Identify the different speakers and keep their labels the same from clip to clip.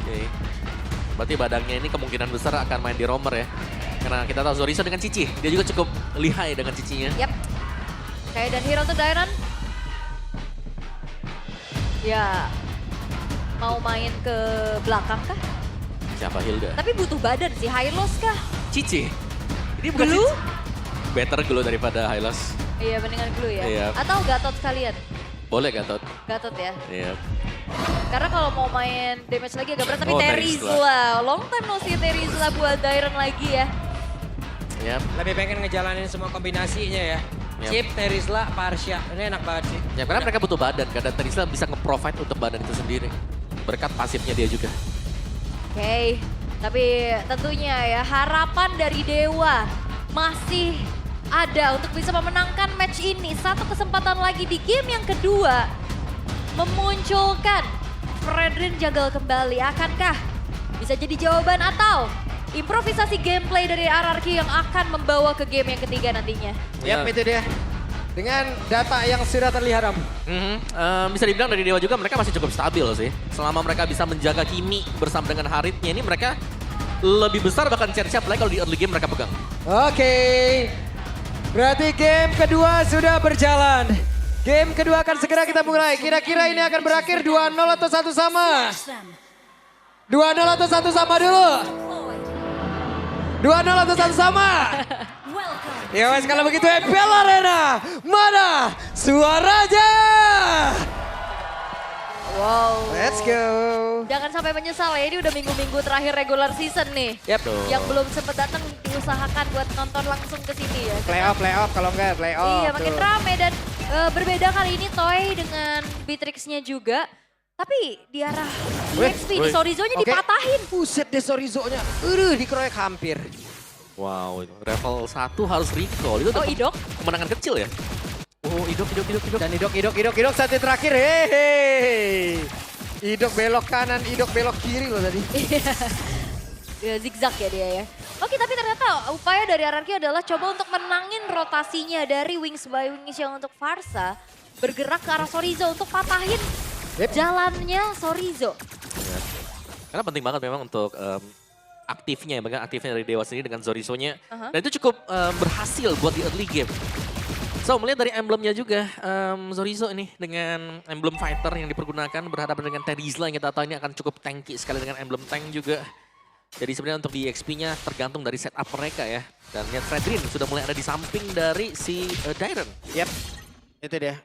Speaker 1: Oke. Berarti badangnya ini kemungkinan besar akan main di roamer ya. Karena kita tahu Zorizo dengan Cici, dia juga cukup lihai dengan Cicinya.
Speaker 2: Yap. Oke, dan hero untuk Dairon. Ya, mau main ke belakang kah?
Speaker 1: Siapa Hilda?
Speaker 2: Tapi butuh badan sih, Hylos kah?
Speaker 1: Cici. Ini bukan
Speaker 2: Glue?
Speaker 1: Cici. Better Glue daripada Hylos.
Speaker 2: Iya, mendingan Glue ya.
Speaker 1: Iya.
Speaker 2: Atau Gatot sekalian?
Speaker 1: Boleh Gatot.
Speaker 2: Gatot ya.
Speaker 1: Iya.
Speaker 2: Karena kalau mau main damage lagi agak berat, tapi
Speaker 1: Oh,
Speaker 2: Terizla. Long time no see Terizla buat Dairon lagi ya.
Speaker 1: Yap.
Speaker 3: Lebih pengen ngejalanin semua kombinasinya ya.
Speaker 1: Yap.
Speaker 3: Chip, Terizla, Parsha. Ini enak banget sih.
Speaker 1: Ya, karena mereka butuh badan, karena Terizla bisa nge-provide untuk badan itu sendiri. Berkat pasifnya dia juga.
Speaker 2: Oke, tapi tentunya ya harapan dari Dewa masih ada untuk bisa memenangkan match ini. Satu kesempatan lagi di game yang kedua memunculkan Fredrin Jagal kembali. Akankah bisa jadi jawaban atau improvisasi gameplay dari RRQ yang akan membawa ke game yang ketiga nantinya?
Speaker 3: Yap,
Speaker 1: Ya.
Speaker 3: itu dia. Dengan data yang sudah terlihat, Om.
Speaker 1: Bisa dibilang dari Dewa juga mereka masih cukup stabil sih. Selama mereka bisa menjaga Kimi bersama dengan Haritnya ini mereka lebih besar bahkan chance apalagi kalau di early game mereka pegang.
Speaker 3: Oke. Berarti game kedua sudah berjalan. Game kedua akan segera kita mulai. Kira-kira ini akan berakhir 2-0 atau 1 sama? 2-0 atau 1 sama dulu? 2-0 atau 1 sama? Ya wes kalau begitu MPL Arena. Mana suaranya?
Speaker 2: Wow.
Speaker 3: Let's go.
Speaker 2: Jangan sampai menyesal ya, ini udah minggu-minggu terakhir regular season nih.
Speaker 3: Yep.
Speaker 2: Yang belum sempat datang diusahakan buat nonton langsung ke sini ya.
Speaker 3: Playoff kalau enggak playoff.
Speaker 2: Iya, makin
Speaker 3: tuh.
Speaker 2: rame dan berbeda kali ini Toy dengan Beatrix-nya juga. Tapi di arah EXP,
Speaker 1: wih.
Speaker 2: Sorizo-nya
Speaker 3: Oke.
Speaker 2: dipatahin.
Speaker 3: Buset deh Sorizo-nya. Dikeroyok hampir.
Speaker 1: Wow, itu level 1 harus recall. Itu
Speaker 2: Oh,
Speaker 1: dapat
Speaker 2: Idok.
Speaker 1: kemenangan kecil ya. Oh, Idok.
Speaker 3: Dan Idok satu terakhir. Hehehe. Idok belok kanan, Idok belok kiri loh tadi.
Speaker 2: Ya, zigzag ya dia ya. Oke, tapi ternyata upaya dari RRQ adalah coba untuk menangin rotasinya dari Wings by Wings yang untuk Farsa. Bergerak ke arah Sorizo untuk patahin jalannya Sorizo.
Speaker 1: Ya. Karena penting banget memang untuk aktifnya dari Dewa sendiri dengan Zorizo-nya. Dan itu cukup berhasil buat di early game. So, melihat dari emblemnya juga, Zorizo ini dengan emblem fighter yang dipergunakan berhadapan dengan Terizla yang kita tahu ini akan cukup tanky sekali dengan emblem tank juga. Jadi sebenarnya untuk di XP-nya tergantung dari setup mereka ya. Dan lihat Fredrin sudah mulai ada di samping dari si Dairon.
Speaker 3: Yap, itu dia.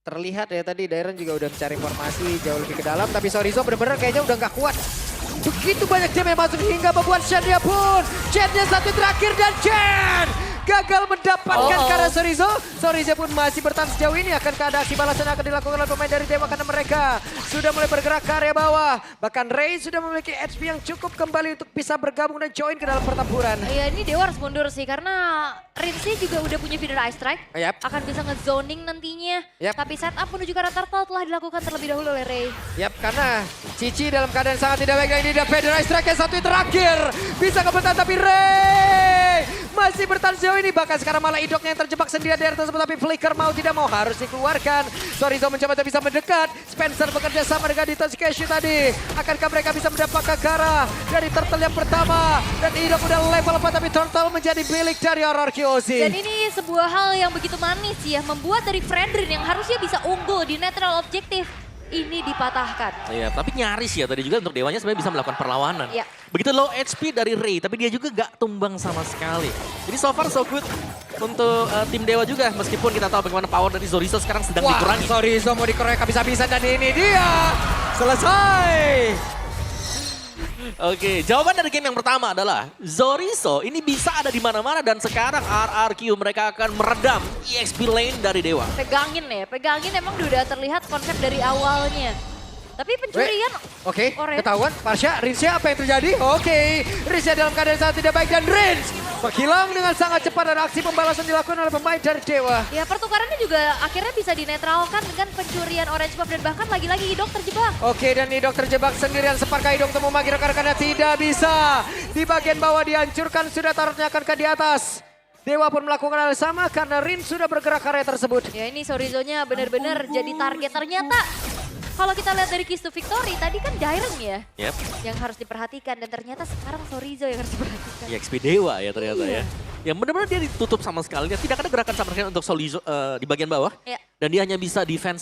Speaker 3: Terlihat ya tadi Dairon juga udah mencari formasi jauh lebih ke dalam. Tapi Sorizo bener-bener kayaknya udah nggak kuat. Begitu banyak jam yang masuk hingga membuat Shendia pun. Chen-nya satu terakhir dan Chen gagal mendapatkan karena Sorizo. Sorizo pun masih bertahan sejauh ini. Akankah ada aksi balasan yang akan dilakukan oleh pemain dari Dewa karena mereka sudah mulai bergerak ke area bawah. Bahkan Ray sudah memiliki HP yang cukup kembali untuk bisa bergabung dan join ke dalam pertempuran.
Speaker 2: Iya, ini Dewa harus mundur sih karena Rinse juga udah punya feeder Ice Strike.
Speaker 3: Yap.
Speaker 2: Akan bisa nge-zoning nantinya.
Speaker 3: Yap.
Speaker 2: Tapi setup menuju ke arah turtle telah dilakukan terlebih dahulu oleh Ray.
Speaker 3: Yap, karena Cici dalam keadaan sangat tidak baik. Dan ini dia Federal Strike yang satu terakhir. Bisa kebetulan tapi Ray masih bertahan sejauh ini. Bahkan sekarang malah Idoknya yang terjebak sendirian di area tersebut. Tapi Flicker mau tidak mau harus dikeluarkan. Sorizo mencoba untuk bisa mendekat. Spencer bekerja sama dengan Ditoshikeshi tadi. Akankah mereka bisa mendapatkan Gara dari turtle yang pertama. Dan Idok udah level 4 tapi turtle menjadi milik dari RRQ Ozi.
Speaker 2: Dan ini sebuah hal yang begitu manis ya. Membuat dari Fredrin yang harusnya bisa unggul di netral objektif. Ini dipatahkan.
Speaker 1: Iya, tapi nyaris ya tadi juga untuk Dewanya sebenarnya bisa melakukan perlawanan.
Speaker 2: Iya.
Speaker 1: Begitu low HP dari Ray, tapi dia juga gak tumbang sama sekali. Jadi so far so good untuk tim Dewa juga. Meskipun kita tahu bagaimana power dari Zorizo sekarang sedang dikurangi.
Speaker 3: Sorizo mau dikeroyok habis-habisan dan ini dia. Selesai.
Speaker 1: Oke, jawaban dari game yang pertama adalah Zorizo ini bisa ada di mana-mana dan sekarang RRQ mereka akan meredam EXP lane dari Dewa.
Speaker 2: Pegangin ya, pegangin emang udah terlihat konsep dari awalnya. Tapi pencurian
Speaker 3: Oke,
Speaker 2: Oren.
Speaker 3: ketahuan. Parsha, Rinsya apa yang terjadi? Oke, Rinsya dalam keadaan sangat tidak baik dan Rins menghilang dengan sangat cepat dan aksi pembalasan dilakukan oleh pemain dari Dewa.
Speaker 2: Ya pertukarannya juga akhirnya bisa dinetralkan dengan pencurian orange buff dan bahkan lagi-lagi Idok terjebak.
Speaker 3: Oke, dan Idok terjebak sendirian. Sepakai Idok untuk memagi rekan-rekannya tidak bisa. Di bagian bawah dihancurkan, sudah taruhnya akan ke di atas. Dewa pun melakukan hal sama karena Rin sudah bergerak ke area tersebut.
Speaker 2: Ya ini Sorizo-nya benar-benar jadi target ternyata. kalau kita lihat dari Keys to Victory, tadi kan Dairen ya
Speaker 1: Yep.
Speaker 2: yang harus diperhatikan. Dan ternyata sekarang Sorizo yang harus diperhatikan.
Speaker 1: EXP Dewa ya ternyata ya. Yang benar-benar dia ditutup sama sekali. Dia tidak ada gerakan sama sekali untuk Solizo di bagian bawah.
Speaker 2: Iya.
Speaker 1: Dan dia hanya bisa defense.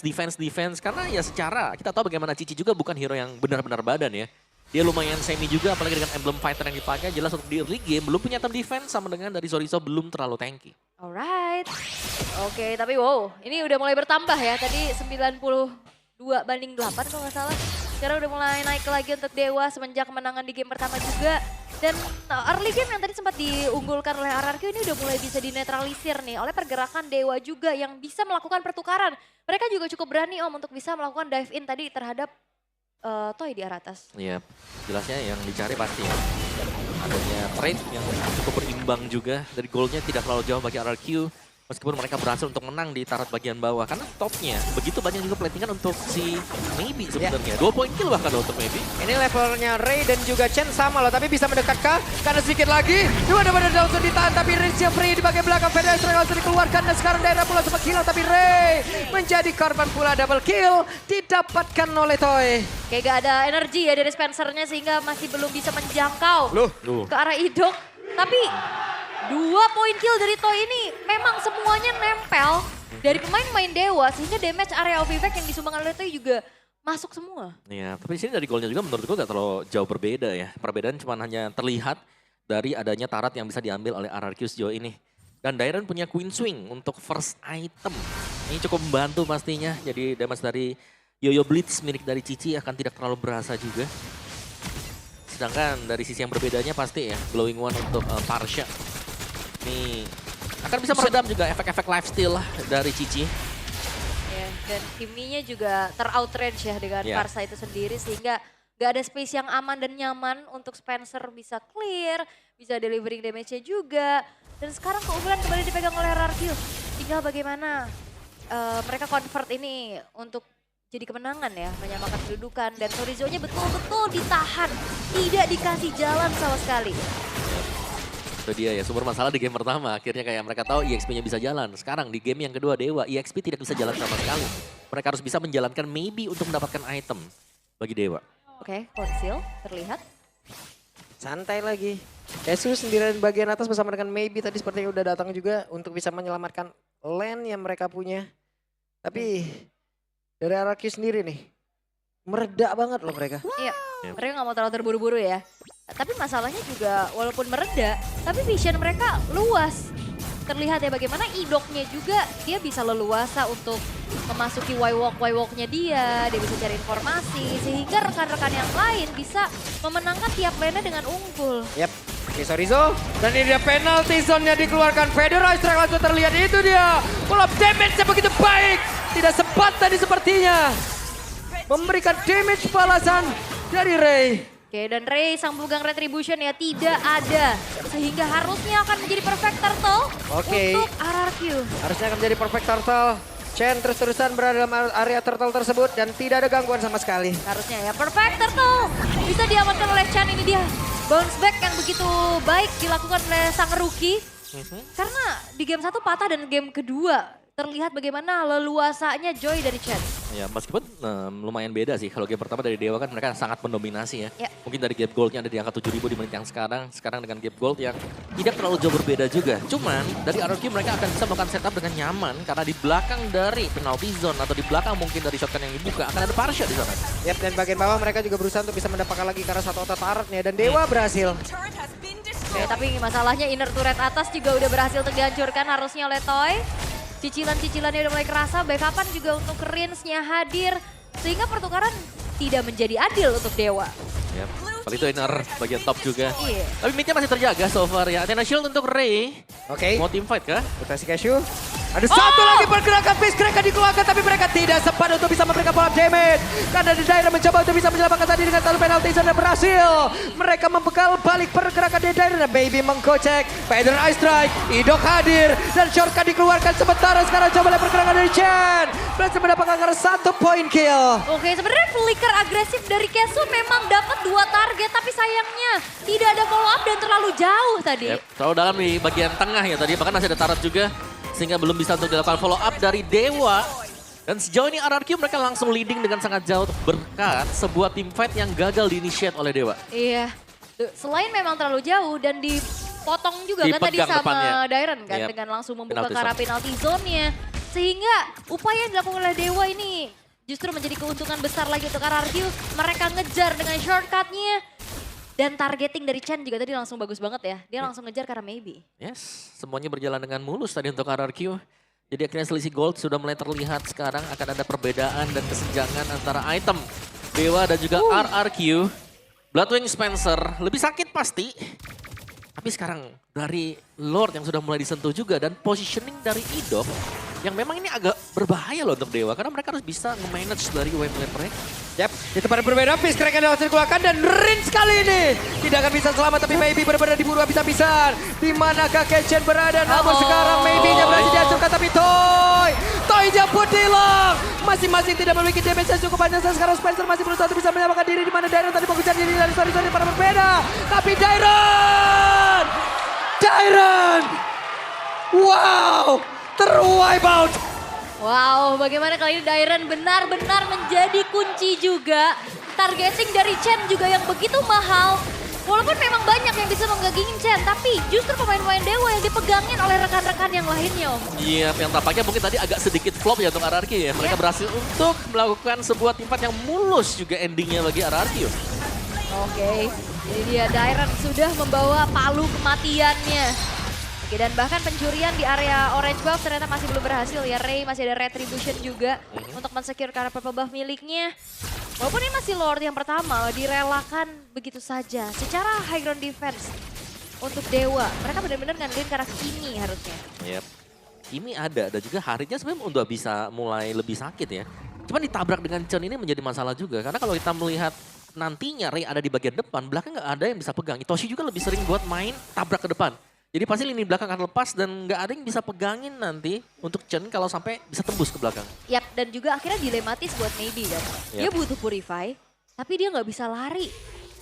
Speaker 1: Karena ya secara kita tahu bagaimana Cici juga bukan hero yang benar-benar badan ya. Dia lumayan semi juga apalagi dengan emblem fighter yang dipakai. Jelas untuk di early game belum punya item defense sama dengan dari Sorizo belum terlalu tanky.
Speaker 2: Alright. Oke, tapi wow, ini udah mulai bertambah ya. Tadi 92-8 kalau nggak salah. Sekarang udah mulai naik lagi untuk Dewa semenjak kemenangan di game pertama juga. Dan early game yang tadi sempat diunggulkan oleh RRQ ini udah mulai bisa dinetralisir nih oleh pergerakan Dewa juga yang bisa melakukan pertukaran. Mereka juga cukup berani Om untuk bisa melakukan dive in tadi terhadap Toy di arah atas.
Speaker 1: Iya, jelasnya yang dicari pasti ya. Adanya trade yang cukup berimbang juga. Dari goalnya tidak terlalu jauh bagi RRQ. Meskipun mereka berhasil untuk menang di tarot bagian bawah. Karena topnya begitu banyak juga platingan untuk si Maybe sebenarnya. 2 poin kill bahkan untuk Maybe.
Speaker 3: Ini levelnya Ray dan juga Chen sama loh, tapi bisa mendekat kah? Karena sedikit lagi, dua benar langsung ditahan, tapi Rizia free di bagian belakang. Federa langsung dikeluarkan dan sekarang daerah pula sempat hilang, tapi Ray menjadi korban pula double kill didapatkan oleh Toy.
Speaker 2: Kayak gak ada energi ya dari Spencer-nya sehingga masih belum bisa menjangkau ke arah Idok. Tapi 2 poin kill dari Toy ini memang semuanya nempel dari pemain-pemain Dewa sehingga damage area of effect yang disumbangkan oleh Toy juga masuk semua.
Speaker 1: Iya, tapi di sini dari golnya juga menurut gue gak terlalu jauh berbeda ya. Perbedaan cuma hanya terlihat dari adanya tarat yang bisa diambil oleh RRQ sejauh ini. Dan Dairen punya Queen Swing untuk first item. Ini cukup membantu pastinya. Jadi damage dari Yoyo Blitz milik dari Cici akan tidak terlalu berasa juga. Sedangkan dari sisi yang berbedanya pasti ya, Glowing One untuk Parsha. Ini akan bisa meredam juga efek-efek lifesteal dari Cici.
Speaker 2: Ya, dan Kimi-nya juga ter-outrange ya dengan Parsa itu sendiri sehingga gak ada space yang aman dan nyaman untuk Spencer bisa clear, bisa delivering damage-nya juga. Dan sekarang keunggulan kembali dipegang oleh RRQ. Tinggal bagaimana mereka convert ini untuk jadi kemenangan ya, menyamakan kedudukan. Dan Sorizo-nya betul-betul ditahan, tidak dikasih jalan sama sekali.
Speaker 1: Itu dia ya, sumber masalah di game pertama. Akhirnya kayak mereka tahu EXP-nya bisa jalan. Sekarang di game yang kedua Dewa, EXP tidak bisa jalan sama sekali. Mereka harus bisa menjalankan Maybe untuk mendapatkan item bagi Dewa.
Speaker 2: Oke, conceal terlihat.
Speaker 3: Santai lagi. Jesus sendirian bagian atas bersama dengan Maybe tadi sepertinya udah datang juga untuk bisa menyelamatkan lane yang mereka punya. Tapi dari RRQ sendiri nih, mereda banget loh mereka.
Speaker 2: Iya, mereka gak mau terlalu terburu-buru ya. Tapi masalahnya juga walaupun mereda, tapi vision mereka luas. Terlihat ya bagaimana Idoknya juga dia bisa leluasa untuk memasuki Y-Walk-nya dia bisa cari informasi. Sehingga rekan-rekan yang lain bisa memenangkan tiap lane dengan unggul.
Speaker 3: Yap, oke Sorizo. Dan ini dia penalty zone-nya dikeluarkan. Federa Strike langsung terlihat, itu dia. Pull up damage-nya begitu baik. Tidak sempat tadi sepertinya. Memberikan damage balasan dari Ray.
Speaker 2: Oke, dan Ray sang pemegang retribution ya tidak ada. Sehingga harusnya akan menjadi perfect turtle untuk RRQ.
Speaker 3: Harusnya akan menjadi perfect turtle. Chen terus-terusan berada dalam area turtle tersebut dan tidak ada gangguan sama sekali.
Speaker 2: Harusnya ya perfect turtle. Bisa diamankan oleh Chen, ini dia. Bounce back yang begitu baik dilakukan oleh sang rookie. Karena di game 1 patah dan game kedua terlihat bagaimana leluasanya Joy dari Chen.
Speaker 1: Ya meskipun lumayan beda sih. Kalau game pertama dari Dewa kan mereka sangat mendominasi ya.
Speaker 2: Ya.
Speaker 1: Mungkin dari gap goldnya ada di angka 7.000 di menit yang sekarang. Sekarang dengan gap gold yang tidak terlalu jauh berbeda juga. Cuman dari RRQ mereka akan bisa melakukan setup dengan nyaman. Karena di belakang dari penalty zone atau di belakang mungkin dari shotgun yang dibuka akan ada Parsha di sana.
Speaker 3: Yap, dan bagian bawah mereka juga berusaha untuk bisa mendapatkan lagi karena satu otot turretnya. Dan Dewa berhasil.
Speaker 2: Ya, tapi masalahnya inner turret atas juga udah berhasil untuk dihancurkan harusnya oleh Toy. Cicilan-cicilannya udah mulai kerasa, backupan juga untuk Rins-nya hadir. Sehingga pertukaran tidak menjadi adil untuk Dewa.
Speaker 1: Yap. Kali itu inner bagian top juga.
Speaker 2: Iya.
Speaker 1: Tapi mid-nya masih terjaga so far ya. Athena Shield untuk Ray.
Speaker 3: Oke.
Speaker 1: Mau team fight kah?
Speaker 3: Mutasi Cashew. Ada satu lagi pergerakan Fist Crack dikeluarkan, tapi mereka tidak sempat untuk bisa memberikan follow up damage. Karena di daerah mencoba untuk bisa menyelamatkan tadi dengan talent penalty zone dan berhasil. Mereka membekal balik pergerakan di daerah. Baby mengkocek, Feather Ice Strike, Idok hadir. Dan shortcut dikeluarkan sementara sekarang coba lihat pergerakan dari Chen. Berhasil mendapatkan 1 point kill.
Speaker 2: Oke, sebenarnya flicker agresif dari Kesu memang dapat 2 target, tapi sayangnya tidak ada follow up dan terlalu jauh tadi.
Speaker 1: Yep. Terlalu dalam di bagian tengah ya tadi. Bahkan masih ada tarat juga. Sehingga belum bisa untuk dilakukan follow up dari Dewa. Dan sejauh ini RRQ mereka langsung leading dengan sangat jauh berkat sebuah team fight yang gagal di-initiate oleh Dewa.
Speaker 2: Iya. Selain memang terlalu jauh dan dipotong juga kan tadi
Speaker 1: Dipegang
Speaker 2: sama
Speaker 1: depannya.
Speaker 2: Dairen kan
Speaker 1: Yep.
Speaker 2: dengan langsung membuka
Speaker 1: Penalty
Speaker 2: ke arah
Speaker 1: zone.
Speaker 2: penalty zone-nya. Sehingga upaya yang dilakukan oleh Dewa ini justru menjadi keuntungan besar lagi untuk RRQ. Mereka ngejar dengan shortcut-nya. Dan targeting dari Chen juga tadi langsung bagus banget ya. Dia langsung ngejar karena maybe.
Speaker 1: Yes, semuanya berjalan dengan mulus tadi untuk RRQ. Jadi akhirnya selisih gold sudah mulai terlihat sekarang akan ada perbedaan dan kesenjangan antara item Dewa dan juga RRQ. Bloodwing Spencer lebih sakit pasti. Tapi sekarang dari Lord yang sudah mulai disentuh juga dan positioning dari Idok yang memang ini agak berbahaya loh untuk Dewa karena mereka harus bisa nge-manage dari wave lane mereka.
Speaker 3: Yap, di tempat yang berbeda, Fizz crack yang langsung dikeluarkan dan Rin kali ini tidak akan bisa selamat tapi maybe benar-benar diburu habis-habisan. Di manakah Kechen berada? Namun sekarang maybe-nya berhasil dihancurkan tapi Toy-nya pun hilang. Masing-masing tidak memiliki damage yang cukup banyak. Sekarang Spencer masih berusaha untuk bisa menyelamatkan diri di mana Dairen tadi mengejar diri dari story-story para berbeda. Tapi Dairen! Wow! Terwipe out!
Speaker 2: Wow, bagaimana kali ini Dairen benar-benar menjadi kunci juga. Targeting dari Chen juga yang begitu mahal. Walaupun memang banyak yang bisa menggagingin Chen, tapi justru pemain-pemain Dewa yang dipegangin oleh rekan-rekan yang lainnya, Om.
Speaker 1: Iya, yang tampaknya mungkin tadi agak sedikit flop ya untuk RRQ ya. Mereka berhasil untuk melakukan sebuah tim fight yang mulus juga endingnya bagi RRQ.
Speaker 2: Oke, jadi dia Dairen sudah membawa palu kematiannya. Oke, dan bahkan pencurian di area orange buff ternyata masih belum berhasil ya. Ray masih ada retribution juga untuk mensecure karena purple buff miliknya. Walaupun ini masih Lord yang pertama, direlakan begitu saja. Secara high ground defense untuk Dewa, mereka benar-benar ngandelin ke arah Kimi harusnya.
Speaker 1: Yep. Kimi ada dan juga Haritnya sebenarnya udah bisa mulai lebih sakit ya. Cuman ditabrak dengan Chen ini menjadi masalah juga. Karena kalau kita melihat nantinya Ray ada di bagian depan, belakang nggak ada yang bisa pegang. Itoshi juga lebih sering buat main tabrak ke depan. Jadi pasti lini belakang akan lepas dan nggak ada yang bisa pegangin nanti untuk Chen kalau sampai bisa tembus ke belakang.
Speaker 2: Yap, dan juga akhirnya dilematis buat Maybe kan. Dia
Speaker 1: Yap.
Speaker 2: butuh Purify, tapi dia nggak bisa lari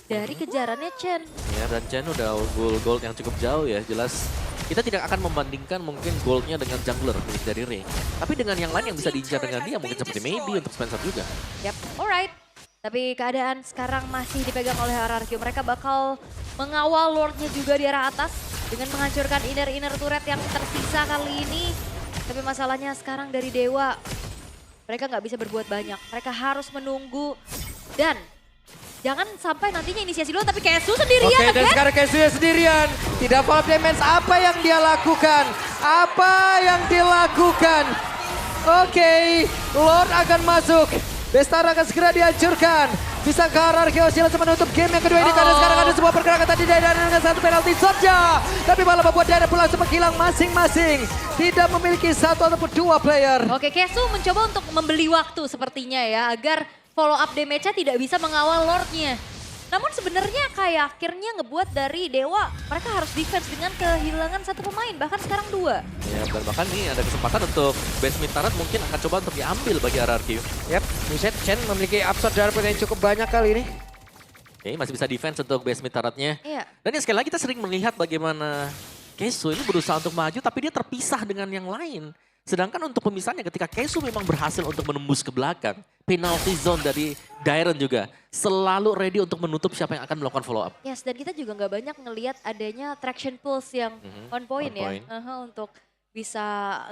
Speaker 2: dari kejarannya Chen.
Speaker 1: Ya, dan Chen udah gold yang cukup jauh ya. Jelas kita tidak akan membandingkan mungkin goldnya dengan jungler milik dari Ray. Tapi dengan yang lain yang bisa diincar dengan dia mungkin seperti Maybe untuk Spencer juga.
Speaker 2: Yap, alright. Tapi keadaan sekarang masih dipegang oleh RRQ. Mereka bakal mengawal Lordnya juga di arah atas dengan menghancurkan inner turret yang tersisa kali ini. Tapi masalahnya sekarang dari Dewa, mereka nggak bisa berbuat banyak. Mereka harus menunggu dan jangan sampai nantinya inisiasi dulu tapi Kesu sendirian.
Speaker 3: Oke, dan
Speaker 2: again.
Speaker 3: sekarang Kesuya sendirian. Tidak follow damage. Apa yang dia lakukan? Apa yang dilakukan? Oke, Lord akan masuk. Bestara akan segera dihancurkan. Bisa ke RRQ Silas menutup game yang kedua ini karena sekarang ada sebuah pergerakan tadi Dairen dengan satu penalti saja. Tapi malah membuat Dairen pula sempat hilang masing-masing. Tidak memiliki satu ataupun dua player.
Speaker 2: Oke, Kesu mencoba untuk membeli waktu sepertinya ya agar follow up damage-nya tidak bisa mengawal Lordnya. Namun sebenarnya kayak akhirnya ngebuat dari Dewa mereka harus defense dengan kehilangan satu pemain bahkan sekarang dua.
Speaker 1: Ya, dan bahkan nih ada kesempatan untuk base mid turret mungkin akan coba untuk diambil bagi RRQ.
Speaker 3: Yap, Miset Chen memiliki upside darah yang cukup banyak kali ini.
Speaker 1: Oke, masih bisa defense untuk base mid turretnya.
Speaker 2: Iya.
Speaker 1: Dan ya, sekali lagi kita sering melihat bagaimana Kesu ini berusaha untuk maju tapi dia terpisah dengan yang lain. Sedangkan untuk pemisahnya ketika Kesu memang berhasil untuk menembus ke belakang. Penalty zone dari Dairen juga selalu ready untuk menutup siapa yang akan melakukan follow up.
Speaker 2: Yes, dan kita juga nggak banyak ngelihat adanya traction pulse yang on point
Speaker 1: on
Speaker 2: ya.
Speaker 1: point.
Speaker 2: Untuk bisa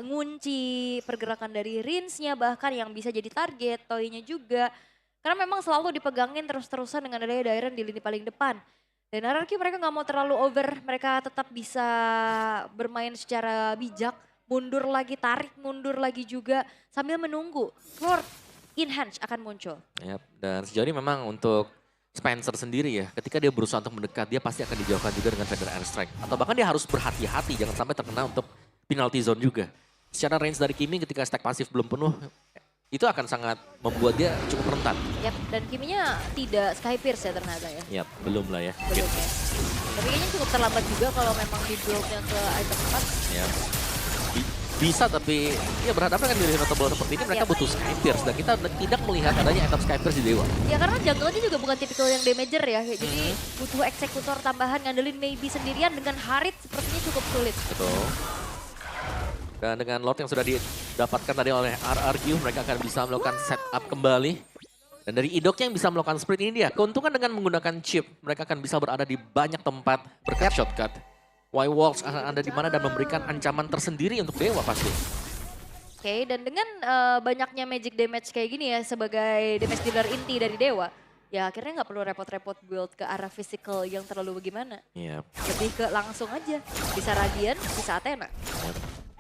Speaker 2: ngunci pergerakan dari Rinsnya bahkan yang bisa jadi target, Toy-nya juga. Karena memang selalu dipegangin terus-terusan dengan adanya Dairen di lini paling depan. Dan RRQ mereka nggak mau terlalu over, mereka tetap bisa bermain secara bijak. Mundur lagi, tarik mundur lagi juga sambil menunggu Lord Enhance akan muncul.
Speaker 1: Yap, dan sejauh ini memang untuk Spencer sendiri ya, ketika dia berusaha untuk mendekat, dia pasti akan dijauhkan juga dengan Feather Airstrike. Atau bahkan dia harus berhati-hati, jangan sampai terkena untuk penalty zone juga. Secara range dari Kimi ketika stack pasif belum penuh, itu akan sangat membuat dia cukup rentan.
Speaker 2: Yap, dan Kiminya tidak Sky Pierce ya ternyata ya.
Speaker 1: Yap, belum lah ya.
Speaker 2: Belum ya. Tapi kayaknya cukup terlambat juga kalau memang di build-nya ke item 4.
Speaker 1: Yap. Bisa tapi ya berhadapan dengan diri notable seperti ini mereka butuh Sky Pierce dan kita tidak melihat adanya item Sky Pierce di Dewa.
Speaker 2: Ya karena jungle-nya juga bukan tipikal yang damager ya, jadi butuh eksekutor tambahan ngandelin maybe sendirian dengan Harit sepertinya cukup sulit.
Speaker 1: Betul. Dan dengan Lord yang sudah didapatkan tadi oleh RRQ, mereka akan bisa melakukan setup kembali. Dan dari Idoknya yang bisa melakukan sprint ini dia, keuntungan dengan menggunakan chip, mereka akan bisa berada di banyak tempat berkat shortcut. Y-Walks akan ada di mana dan memberikan ancaman tersendiri untuk Dewa pasti.
Speaker 2: Oke, dan dengan banyaknya magic damage kayak gini ya sebagai damage dealer inti dari Dewa, ya akhirnya nggak perlu repot-repot build ke arah physical yang terlalu bagaimana.
Speaker 1: Iya.
Speaker 2: Lebih ke langsung aja, bisa Radiant, bisa Athena.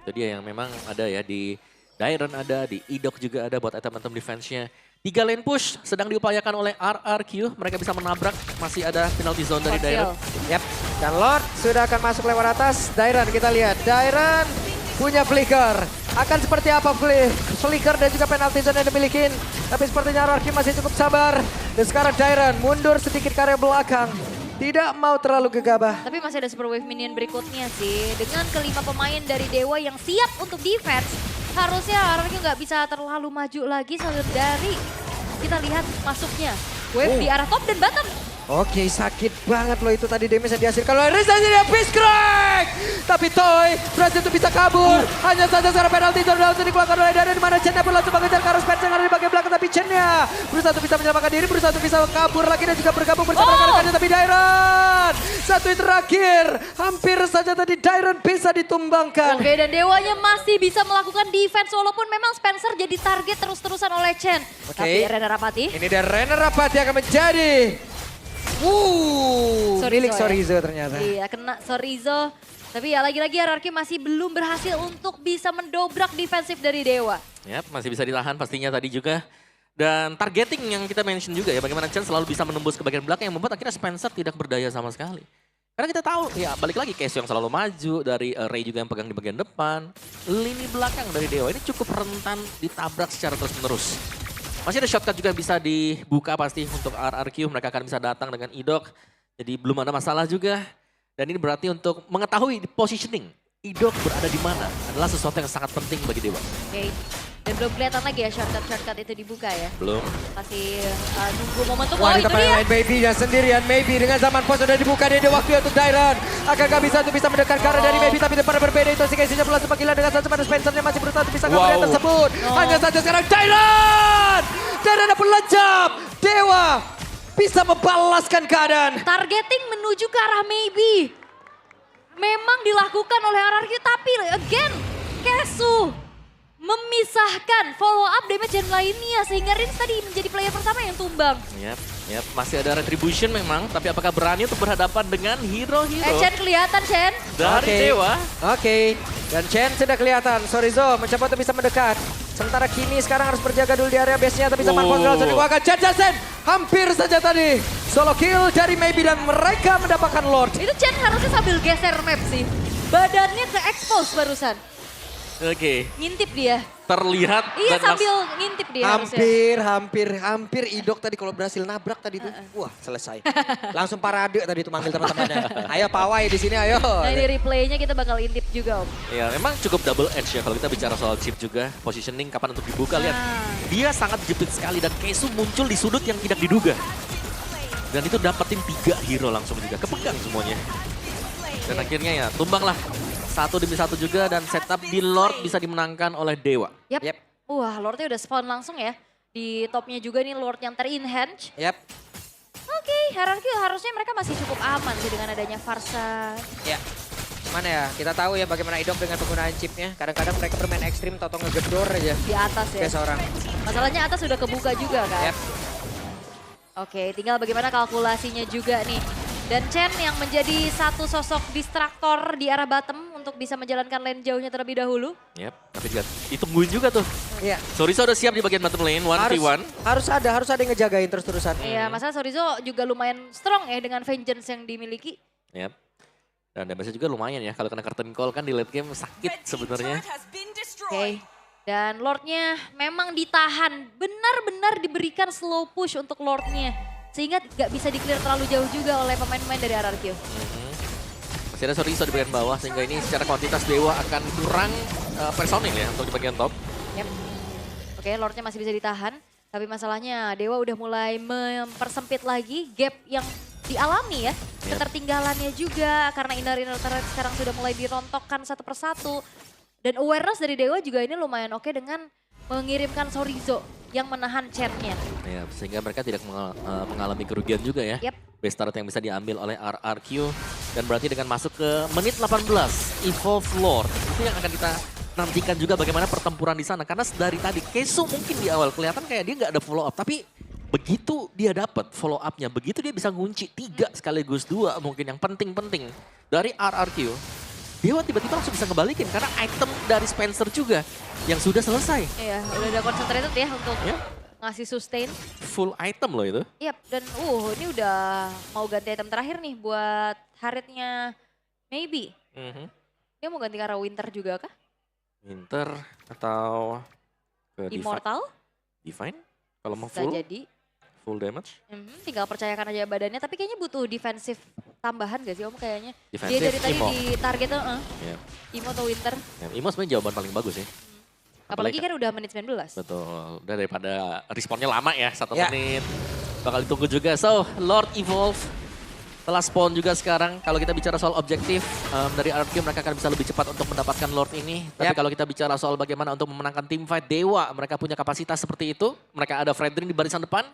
Speaker 1: Itu dia yang memang ada ya di Dairon ada, di Idok juga ada buat item-item defense-nya. 3 lane push sedang diupayakan oleh RRQ, mereka bisa menabrak, masih ada penalty zone dari Dairon.
Speaker 3: Yap, dan Lord sudah akan masuk lewat atas. Dairon kita lihat, Dairon punya flicker. Akan seperti apa flicker dan juga penalty zone yang dimiliki. Tapi sepertinya RRQ masih cukup sabar. Dan sekarang Dairon mundur sedikit ke area belakang. Tidak mau terlalu gegabah.
Speaker 2: Tapi masih ada super wave minion berikutnya sih. Dengan kelima pemain dari Dewa yang siap untuk defense, harusnya RRQ nggak bisa terlalu maju lagi sambil dari kita lihat masuknya wave di arah top dan bottom.
Speaker 3: Oke, sakit banget loh itu tadi damage yang dihasilkan oleh Riz dan jadi Beast Crack. Tapi Toy berhasil untuk bisa kabur. Hanya saja secara penalti itu langsung dikeluarkan oleh Dairon di mana Chen-nya pun langsung mengejar ke arah Spencer yang ada di bagian belakang. Tapi Chen-nya berusaha untuk bisa menyelamatkan diri, berusaha untuk bisa kabur lagi dan juga bergabung bersama rekan-rekannya. Tapi Dairon, satu hit terakhir. Hampir saja tadi Dairon bisa ditumbangkan.
Speaker 2: Oke, dan Dewanya masih bisa melakukan defense walaupun memang Spencer jadi target terus-terusan oleh Chen.
Speaker 3: Oke.
Speaker 2: Tapi Rena Rapati.
Speaker 3: Ini dari Rena Rapati akan menjadi milik Sorizo ternyata.
Speaker 2: Iya, kena Sorizo. Tapi ya lagi-lagi RRQ masih belum berhasil untuk bisa mendobrak defensif dari Dewa.
Speaker 1: Yap, masih bisa ditahan pastinya tadi juga. Dan targeting yang kita mention juga ya, bagaimana Chen selalu bisa menembus ke bagian belakang yang membuat akhirnya Spencer tidak berdaya sama sekali. Karena kita tahu, ya balik lagi Casey yang selalu maju, dari Ray juga yang pegang di bagian depan. Lini belakang dari Dewa ini cukup rentan ditabrak secara terus-menerus. Masih ada shortcut juga bisa dibuka pasti untuk RRQ, mereka akan bisa datang dengan Idok. Jadi belum ada masalah juga. Dan ini berarti untuk mengetahui positioning Idok berada di mana adalah sesuatu yang sangat penting bagi Dewa.
Speaker 2: Oke, dan belum kelihatan lagi ya shortcut itu dibuka ya.
Speaker 1: Belum.
Speaker 2: Masih nunggu momentum.
Speaker 3: Wah,
Speaker 2: Oh, itu dia.
Speaker 3: main Maybe-nya sendirian. Maybe dengan zaman pos sudah dibuka, dia ada waktu untuk Dairon. Akankah bisa untuk bisa mendekat ke arah dari Maybe, tapi depan berbeda itu si Casey-nya pula sempat gila dengan satu pada Spencer-nya masih berusaha untuk bisa kabur yang tersebut. Hanya saja sekarang Dairon! Dairon pun lejap. Dewa bisa membalaskan keadaan.
Speaker 2: Targeting menuju ke arah Maybe. Memang dilakukan oleh RRQ, tapi again, Kesu memisahkan follow up damage dan lainnya. Sehingga Rins tadi menjadi player pertama yang tumbang.
Speaker 1: Yap, masih ada retribution memang. Tapi apakah berani untuk berhadapan dengan hero-hero
Speaker 2: Chen kelihatan, Chen.
Speaker 1: dari Dewa?
Speaker 3: Oke, dan Chen sudah kelihatan. Sorizo mencoba untuk bisa mendekat. Sementara Kimi sekarang harus berjaga dulu di area base-nya. Tapi zaman pos langsung dikeluarkan. Jajasen hampir saja tadi. Solo kill dari Maybe dan mereka mendapatkan Lord.
Speaker 2: Itu Chen harusnya sambil geser map sih. Badannya ke expose barusan.
Speaker 1: Oke,
Speaker 2: Ngintip dia.
Speaker 1: terlihat.
Speaker 2: Iya,
Speaker 1: dan
Speaker 2: sambil ngintip dia harusnya.
Speaker 3: Hampir Idok tadi kalau berhasil nabrak tadi tuh. Wah, selesai. Langsung parade tadi tuh manggil teman-temannya. Ayo pawai di sini, ayo.
Speaker 2: Nah, di replaynya kita bakal intip juga, Om.
Speaker 1: Ya, memang cukup double edge ya kalau kita bicara soal chip juga. Positioning kapan untuk dibuka, lihat. Dia sangat jepit sekali dan Kesu muncul di sudut yang tidak diduga. Dan itu dapetin 3 hero langsung juga, kepegang semuanya. Dan akhirnya ya tumbanglah. 1 demi 1 juga dan setup di Lord bisa dimenangkan oleh Dewa.
Speaker 2: Yap. Wah, Lordnya udah spawn langsung ya. Di topnya juga nih Lord yang ter-enhance.
Speaker 3: Yap.
Speaker 2: Oke, RRQ harusnya mereka masih cukup aman sih dengan adanya Farsa.
Speaker 3: Ya. Mana ya, kita tahu ya bagaimana Idok dengan penggunaan chipnya. Kadang-kadang mereka bermain ekstrim, toto ngegedor aja.
Speaker 2: Di atas ya.
Speaker 3: Kayak seorang.
Speaker 2: Masalahnya atas sudah kebuka juga kan.
Speaker 3: Yap.
Speaker 2: Oke, tinggal bagaimana kalkulasinya juga nih. Dan Chen yang menjadi satu sosok distraktor di arah bottom untuk bisa menjalankan lane jauhnya terlebih dahulu.
Speaker 1: Yap, tapi juga ditungguin juga tuh.
Speaker 3: Iya.
Speaker 1: Sorizo udah siap di bagian bottom lane, 1v1.
Speaker 3: Harus ada yang ngejagain terus-terusan.
Speaker 2: Iya, masalah Sorizo juga lumayan strong ya dengan vengeance yang dimiliki.
Speaker 1: Yap. Dan damage juga lumayan ya, kalau kena curtain call kan di late game sakit sebenarnya.
Speaker 2: Oke. Dan Lordnya memang ditahan, benar-benar diberikan slow push untuk Lordnya. Sehingga gak bisa di-clear terlalu jauh juga oleh pemain-pemain dari RRQ.
Speaker 1: Masih ada Sorizo di bagian bawah sehingga ini secara kuantitas Dewa akan kurang personil ya untuk di bagian top.
Speaker 2: Yep. Oke, Lordnya masih bisa ditahan. Tapi masalahnya Dewa udah mulai mempersempit lagi gap yang dialami ya. Ketertinggalannya juga karena inner turret sekarang sudah mulai dirontokkan satu persatu. Dan awareness dari Dewa juga ini lumayan oke dengan mengirimkan Sorizo yang menahan Chen-nya.
Speaker 1: Ya, sehingga mereka tidak mengalami kerugian juga ya.
Speaker 2: Yep.
Speaker 1: Base start yang bisa diambil oleh RRQ. Dan berarti dengan masuk ke menit 18, Evolve Lord. Itu yang akan kita nantikan juga bagaimana pertempuran di sana. Karena dari tadi, Kesu mungkin di awal kelihatan kayak dia nggak ada follow up. Tapi begitu dia dapat follow up-nya, begitu dia bisa ngunci 3 sekaligus 2 mungkin yang penting-penting dari RRQ. Dewa tiba-tiba langsung bisa ngebalikin karena item dari Spencer juga yang sudah selesai.
Speaker 2: Iya, udah ada concentrated ya untuk ngasih sustain.
Speaker 1: Full item loh itu.
Speaker 2: Yap, dan ini udah mau ganti item terakhir nih buat Harriet-nya Maybe. Dia mau ganti ke arah Winter juga kah?
Speaker 1: Winter atau ke
Speaker 2: Immortal?
Speaker 1: Divine? Kalau mau
Speaker 2: Bisa
Speaker 1: full,
Speaker 2: jadi.
Speaker 1: full damage.
Speaker 2: Tinggal percayakan aja badannya, tapi kayaknya butuh defensif tambahan gak sih Om kayaknya?
Speaker 1: Defensif,
Speaker 2: Dia dari tadi
Speaker 1: Imo.
Speaker 2: di targetnya,
Speaker 1: Ya.
Speaker 2: Imo atau Winter.
Speaker 1: Ya, Imo sebenarnya jawaban paling bagus ya.
Speaker 2: Apalagi kan udah menit 19.
Speaker 1: Betul, udah daripada responnya lama ya, 1
Speaker 3: Ya.
Speaker 1: menit. Bakal ditunggu juga. So, Lord Evolve telah spawn juga sekarang. Kalau kita bicara soal objektif, dari RRQ mereka akan bisa lebih cepat untuk mendapatkan Lord ini. Tapi kalau kita bicara soal bagaimana untuk memenangkan tim fight Dewa, mereka punya kapasitas seperti itu. Mereka ada Fredrin di barisan depan.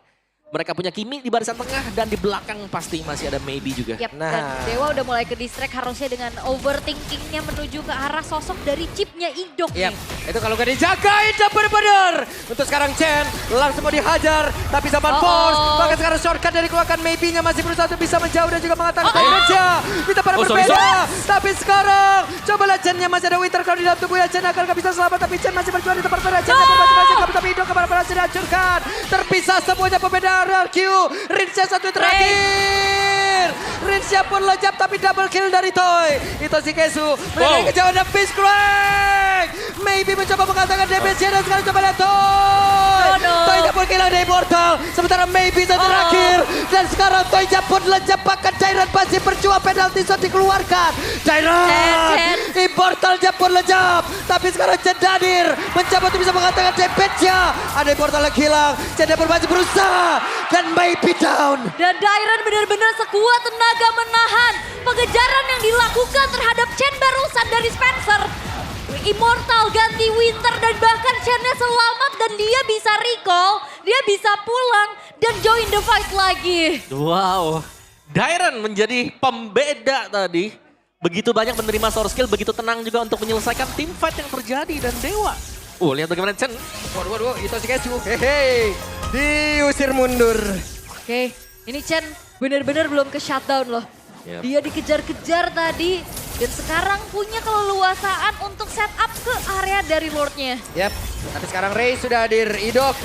Speaker 1: Mereka punya Kimi di barisan tengah dan di belakang pasti masih ada Maybe juga.
Speaker 2: Yap,
Speaker 3: Nah.
Speaker 2: dan Dewa udah mulai ke distract harusnya dengan overthinkingnya menuju ke arah sosok dari chipnya Idok
Speaker 3: Yap,
Speaker 2: nih.
Speaker 3: itu kalau gak dijagain dan bener-bener. Untuk sekarang Chen langsung mau dihajar. Tapi zaman force, bahkan sekarang shortcut dari keluarkan Maybe-nya masih berusaha untuk bisa menjauh dan juga mengatakan Indonesia. Kita pada berbeda. Tapi sekarang, coba lihat Chen-nya masih ada Winter kalau di dalam tubuhnya Chen akan gak bisa selamat. Tapi Chen masih berjuang di tempat berbeda. Chen masing-masing tapi Idok kemana berhasil dihancurkan. Terpisah semuanya pembeda RRQ. Rinsya satu terakhir. Rinsya pun lejap tapi double kill dari Toy. Itu si Kesu. Mereka kejauhan dan Fist Crank. Maybe mencoba mengatakan damage dan sekarang coba lihat Toy. Toy pun kehilangan dari Immortal. Sementara Maybe yang terakhir. Dan sekarang Toy pun lejap bahkan Dairan masih berjuang penalti shot dikeluarkan. Dairan. Immortal pun lejap. Tapi sekarang Chen Dadir mencoba untuk bisa mengatakan damage-nya. Ada Immortal yang hilang. Chen pun masih berusaha. Dan Maybe down.
Speaker 2: Dan Dairan benar-benar sekuat tenaga menahan pengejaran yang dilakukan terhadap Chen barusan dari Spencer. Immortal ganti Winter dan bahkan Chen-nya selamat dan dia bisa recall, dia bisa pulang dan join the fight lagi.
Speaker 1: Wow, Dairan menjadi pembeda tadi. Begitu banyak menerima source skill, begitu tenang juga untuk menyelesaikan tim fight yang terjadi dan Dewa. Lihat bagaimana Chen.
Speaker 3: Waduh, itu si Kesu. Hehe, diusir mundur.
Speaker 2: Oke, ini Chen benar-benar belum ke shutdown loh.
Speaker 1: Yep.
Speaker 2: Dia dikejar-kejar tadi dan sekarang punya keleluasaan untuk setup ke area dari Lordnya.
Speaker 3: Yap, tapi sekarang Ray sudah hadir. Idok,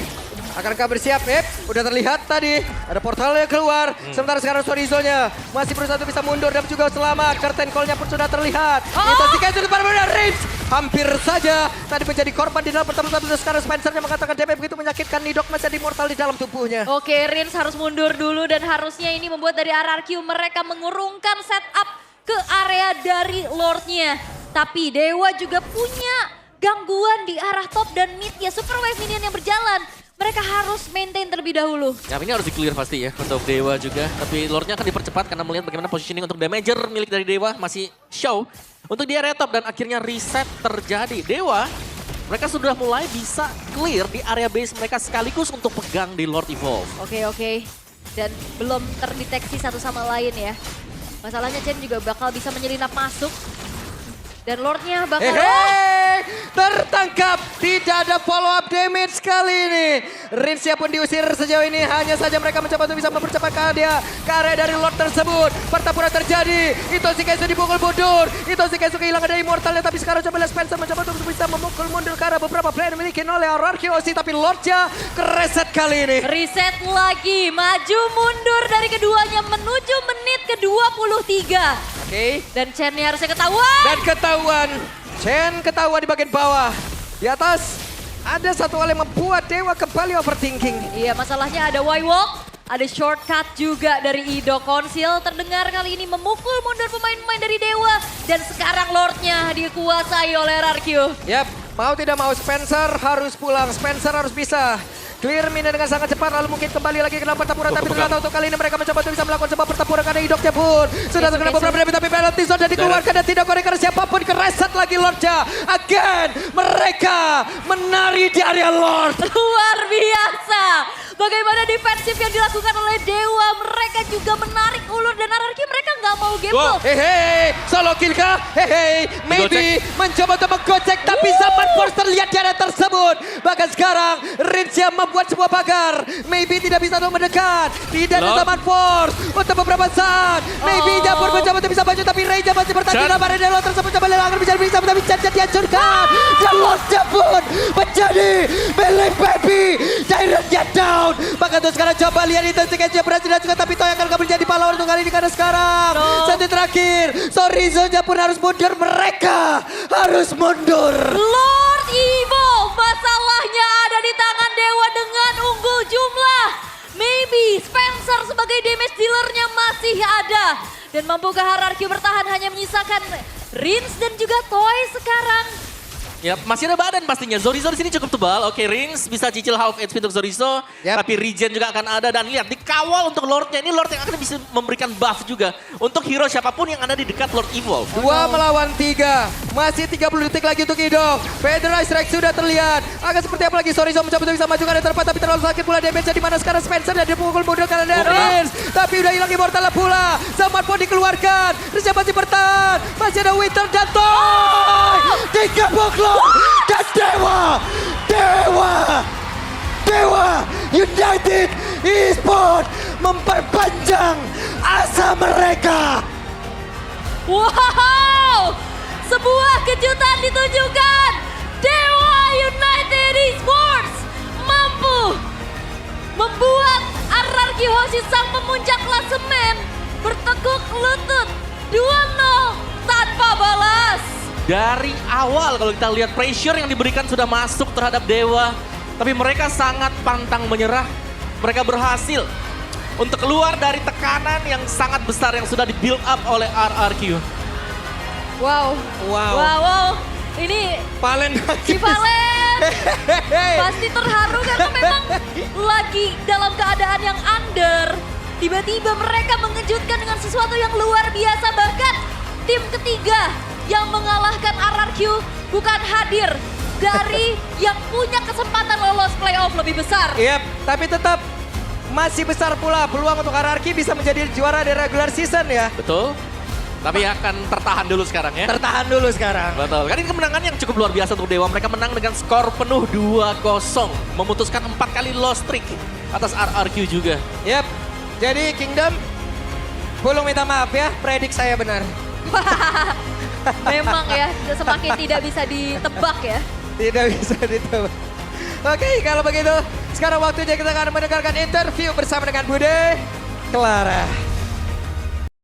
Speaker 3: akankah bersiap? Udah terlihat tadi. Ada portalnya keluar. Sementara sekarang Sorizo-nya masih berusaha untuk bisa mundur dan juga selamat. Curtain call-nya pun sudah terlihat. Itu si Kesu depan benar Rips. Hampir saja tadi menjadi korban di dalam pertempuran. Sekarang Spencer-nya mengatakan DP begitu menyakitkan. Idok masih ada Immortal di dalam tubuhnya.
Speaker 2: Oke, Rins harus mundur dulu dan harusnya ini membuat dari RRQ mereka mengurungkan setup ke area dari Lordnya. Tapi Dewa juga punya gangguan di arah top dan mid ya. Super Wave Minion yang berjalan. Mereka harus maintain terlebih dahulu.
Speaker 1: Ya ini harus di-clear pasti ya untuk Dewa juga. Tapi Lordnya akan dipercepat karena melihat bagaimana positioning untuk damager milik dari Dewa masih show. Untuk di area top dan akhirnya reset terjadi. Dewa, mereka sudah mulai bisa clear di area base mereka sekaligus untuk pegang di Lord Evolve.
Speaker 2: Oke. Dan belum terdeteksi satu sama lain ya. Masalahnya Chen juga bakal bisa menyelinap masuk. Dan Lordnya bakal...
Speaker 3: Tertangkap. Tidak ada follow up damage kali ini. Rinsya pun diusir sejauh ini. Hanya saja mereka mencoba untuk bisa mempercepat ke area dari Lord tersebut. Pertempuran terjadi. Itu si Kesu dipukul mundur. Itu si Kesu kehilangan dari Immortalnya. Tapi sekarang coba lihat Spencer mencoba untuk bisa memukul mundur ke arah beberapa player dimiliki oleh RRQ. Tapi Lordnya kereset kali ini.
Speaker 2: Reset lagi. Maju mundur dari keduanya menuju menit ke-23.
Speaker 3: Oke.
Speaker 2: Dan Chen-nya harusnya ketahuan.
Speaker 3: Dan ketahuan. Chen ketahuan di bagian bawah. Di atas ada satu hal yang membuat Dewa kembali overthinking.
Speaker 2: Iya, masalahnya ada Y-Walk, ada shortcut juga dari Ido. Konsil terdengar kali ini memukul mundur pemain-pemain dari Dewa. Dan sekarang Lordnya dikuasai oleh RRQ.
Speaker 3: Yap, mau tidak mau Spencer harus pulang. Spencer harus bisa clear mina dengan sangat cepat. Lalu mungkin kembali lagi ke dalam pertempuran. Tapi ternyata untuk kali ini mereka mencoba untuk bisa melakukan sebuah Martapura karena hidupnya pun sudah terkena beberapa demi tapi penalti zone dan dikeluarkan dan tidak korek karena siapapun kereset lagi Lordnya. Again, mereka menari di area Lord.
Speaker 2: Luar biasa. Bagaimana defensif yang dilakukan oleh Dewa. Mereka juga menarik ulur dan anarki. Mereka nggak mau gamble.
Speaker 3: Hehe, solo kill kah? Hehe, maybe mencoba untuk menggocek tapi Zaman Force terlihat di area tersebut. Bahkan sekarang Rincia membuat sebuah pagar. Maybe tidak bisa untuk mendekat. Tidak ada Zaman Force untuk beberapa saat. Maybe Japur mencoba untuk bisa maju tapi Reja masih bertahan di dalam area tersebut. Coba lelang bisa tapi Chan dihancurkan. Dan Lordnya pun menjadi milik Baby. Direct down. Bahkan terus sekarang coba lihat intensitasnya berhasil dan juga tapi Toy akan menjadi pahlawan untuk kali ini karena sekarang satu terakhir Sorizo-nya pun harus mundur, mereka harus mundur.
Speaker 2: Lord Evo, masalahnya ada di tangan Dewa dengan unggul jumlah. Maybe Spencer sebagai damage dealernya masih ada. Dan mampukah Hierarchy bertahan hanya menyisakan Rins dan juga Toy sekarang.
Speaker 1: Ya, masih ada badan pastinya. Zorizo di sini cukup tebal. Oke, Rins bisa cicil half HP untuk Zorizo. Tapi regen juga akan ada. Dan lihat, dikawal untuk Lordnya. Ini Lord yang akan bisa memberikan buff juga. Untuk hero siapapun yang ada di dekat Lord Evolve.
Speaker 3: 2 melawan 3. Masih 30 detik lagi untuk hidup. Federal Strike sudah terlihat. Akan seperti apa lagi? Zorizo mencoba untuk bisa maju ke tempat. Tapi terlalu sakit pula damage-nya. Dimana sekarang Spencer dan dipukul mundur karena ada Rins. Tapi udah hilang immortal pula. Zaman pun dikeluarkan. Rinsnya masih bertahan. Masih ada Winter dan Toy. 3 pukul. Dan Dewa United Esports memperpanjang asa mereka.
Speaker 2: Wow, sebuah kejutan ditunjukkan. Dewa United Esports mampu membuat Hierarchy Hoshi sang pemuncak klasemen bertekuk lutut 2-0 tanpa balas.
Speaker 1: Dari awal kalau kita lihat pressure yang diberikan sudah masuk terhadap Dewa. Tapi mereka sangat pantang menyerah. Mereka berhasil untuk keluar dari tekanan yang sangat besar yang sudah di-build up oleh RRQ.
Speaker 2: Wow. Ini
Speaker 3: Valen
Speaker 2: si Valen pasti terharu karena memang lagi dalam keadaan yang under. Tiba-tiba mereka mengejutkan dengan sesuatu yang luar biasa. Bahkan tim ketiga yang mengalahkan RRQ bukan hadir dari yang punya kesempatan lolos playoff lebih besar.
Speaker 3: Yap, tapi tetap masih besar pula peluang untuk RRQ bisa menjadi juara di regular season ya.
Speaker 1: Betul. Tapi akan tertahan dulu sekarang ya.
Speaker 3: Tertahan dulu sekarang.
Speaker 1: Betul. Kan ini kemenangan yang cukup luar biasa untuk Dewa. Mereka menang dengan skor penuh 2-0. Memutuskan 4 kali loss streak atas RRQ juga.
Speaker 3: Yap, jadi Kingdom, belum minta maaf ya, predik saya benar.
Speaker 2: Memang ya, semakin tidak bisa ditebak ya.
Speaker 3: Tidak bisa ditebak. Oke, kalau begitu sekarang waktunya kita akan mendengarkan interview bersama dengan Bude Clara.